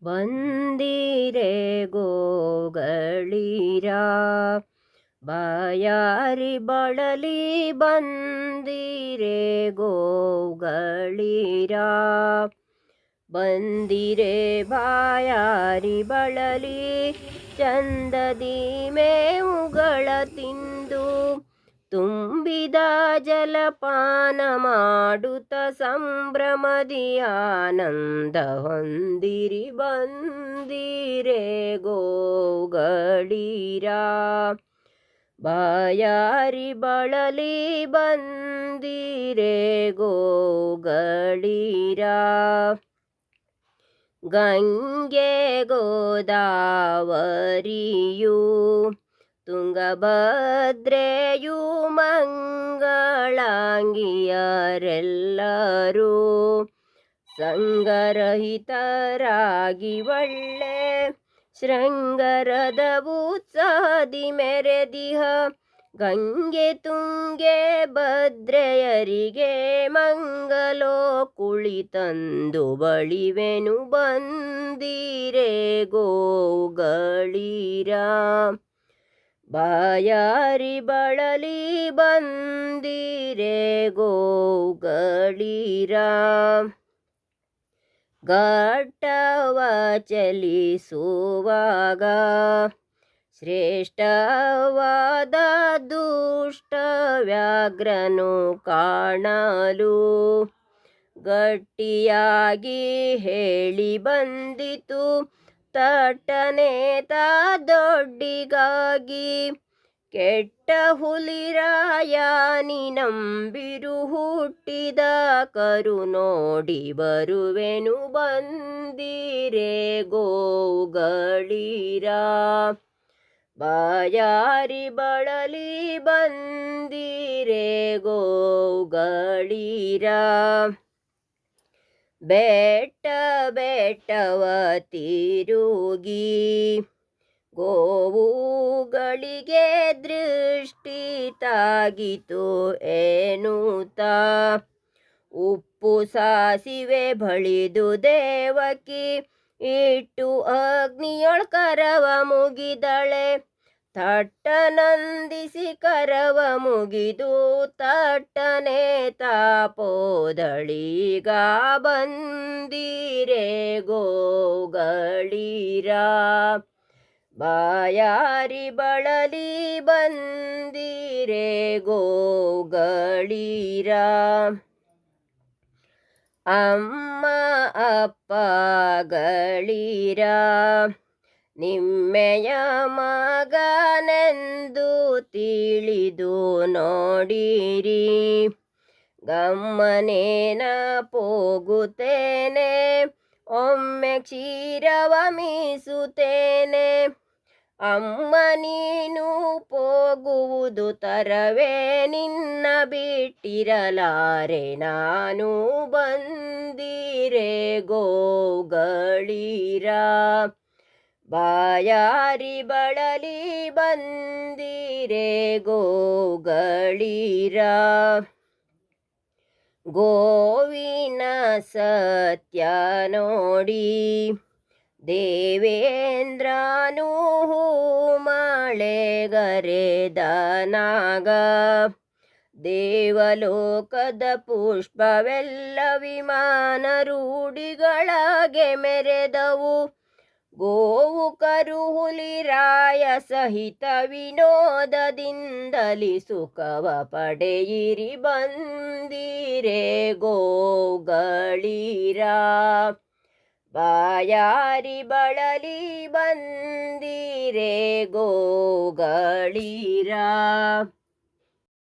ಬಂದಿರೆ ಗೋಗಳಿರ ಬಾಯಾರಿ ಬಳಲಿ ಬಂದಿರೆ ಗೋಗಳಿರ ಬಂದಿರೆ ಬಾಯಾರಿ ಬಳಲಿ ಚಂದದಿ ಮೇವುಗಳ ತಿಂದು ತುಂಬಿದ ಜಲಪಾನ ಮಾಡುತ್ತ ಸಂಭ್ರಮದಿ ಆನಂದ ಹೊಂದಿರಿ ಬಂದಿರೆ ಗೋಗಳಿರ ಬಾಯಾರಿ ಬಳಲಿ ಬಂದಿರೆ ಗೋಗಳಿರ ಗಂಗೆ ಗೋದಾವರಿಯು ತುಂಗಭದ್ರೆಯು ಮಂಗಳಾಂಗಿಯರೆಲ್ಲರೂ ಸಂಗರಹಿತರಾಗಿ ಒಳ್ಳೆ ಶೃಂಗರದ ಉತ್ಸಾಹದಿ ಮೆರೆದಿಹ ಗಂಗೆ ತುಂಗೆ ಭದ್ರೆಯರಿಗೆ ಮಂಗಲೋ ಕುಳಿತಂದು ಬಳಿವೆನು ಬಂದಿರೆ ಗೋಗಳಿರ ಬಾಯಾರಿ ಬಳಲಿ ಬಂದಿರೆ ಗೋಗಳಿರ ಘಟ್ಟವ ಚಲಿಸುವಾಗ ಶ್ರೇಷ್ಠವಾದ ದುಷ್ಟ ವ್ಯಾಘ್ರನು ಕಾಣಲು ಗಟ್ಟಿಯಾಗಿ ಹೇಳಿ ಬಂದಿತು ತಟ್ಟನೆ ದೊಡ್ಡಿಗಾಗಿ ಕೆಟ್ಟ ಹುಲಿರಾಯ ನಂಬಿರು ಹುಟ್ಟಿದ ಕರು ನೋಡಿ ಬರುವೆನು ಬಂದಿರೆ ಗೋಗಳಿರ ಬಾಯಾರಿ ಬಳಲಿ ಬಂದಿರೆ ಗೋಗಳಿರ ಬೆಟ್ಟ ಬೆಟ್ಟವ ತಿರುಗಿ ಗೋವುಗಳಿಗೆ ದೃಷ್ಟಿ ತಾಗಿತು ಎನ್ನುತ್ತಾ ಉಪ್ಪು ಸಾಸಿವೆ ಬಳಿದು ದೇವಕಿ ಇಟ್ಟು ಅಗ್ನಿಯೊಳ್ ಕರವ ಮುಗಿದಳೆ ತಟ್ಟನಂದಿಸಿ ಕರವ ಮುಗಿದು ತಟ್ಟನೆ ತಾಪೋದಳೀಗ ಬಂದಿರೆ ಗೋಗಳಿರ ಬಾಯಾರಿ ಬಳಲಿ ಬಂದಿರೆ ಗೋಗಳಿರ ಅಮ್ಮ ಅಪ್ಪಗಳಿರ ನಿಮ್ಮೆಯ ಮಗನೆಂದು ತಿಳಿದು ನೋಡಿರಿ ಗಮ್ಮನೇನ ಪೋಗುತ್ತೇನೆ ಒಮ್ಮೆ ಕ್ಷೀರವ ಮೀಸುತ್ತೇನೆ ಅಮ್ಮ ನೀನು ಹೋಗುವುದು ತರವೇ ನಿನ್ನ ಬಿಟ್ಟಿರಲಾರೆ ನಾನು ಬಂದಿರೆ ಗೋಗಳಿರ ಬಾಯಾರಿ ಬಳಲಿ ಬಂದಿರೆ ಗೋಗಳಿರ ಗೋವಿನ ಸತ್ಯ ನೋಡಿ ದೇವೇಂದ್ರನು ಮಳೆಗರೆದನಾಗ ದೇವಲೋಕದ ಪುಷ್ಪವೆಲ್ಲ ವಿಮಾನ ರೂಢಿಗಳಾಗೆ ಮೆರೆದವು ಗೋವು ಕರು ಹುಲಿರಾಯ ಸಹಿತ ವಿನೋದದಿಂದಲಿ ಸುಖವ ಪಡೆಯಿರಿ ಬಂದಿರೆ ಗೋಗಳಿರ ಬಾಯಾರಿ ಬಳಲಿ ಬಂದಿರೆ ಗೋಗಳಿರ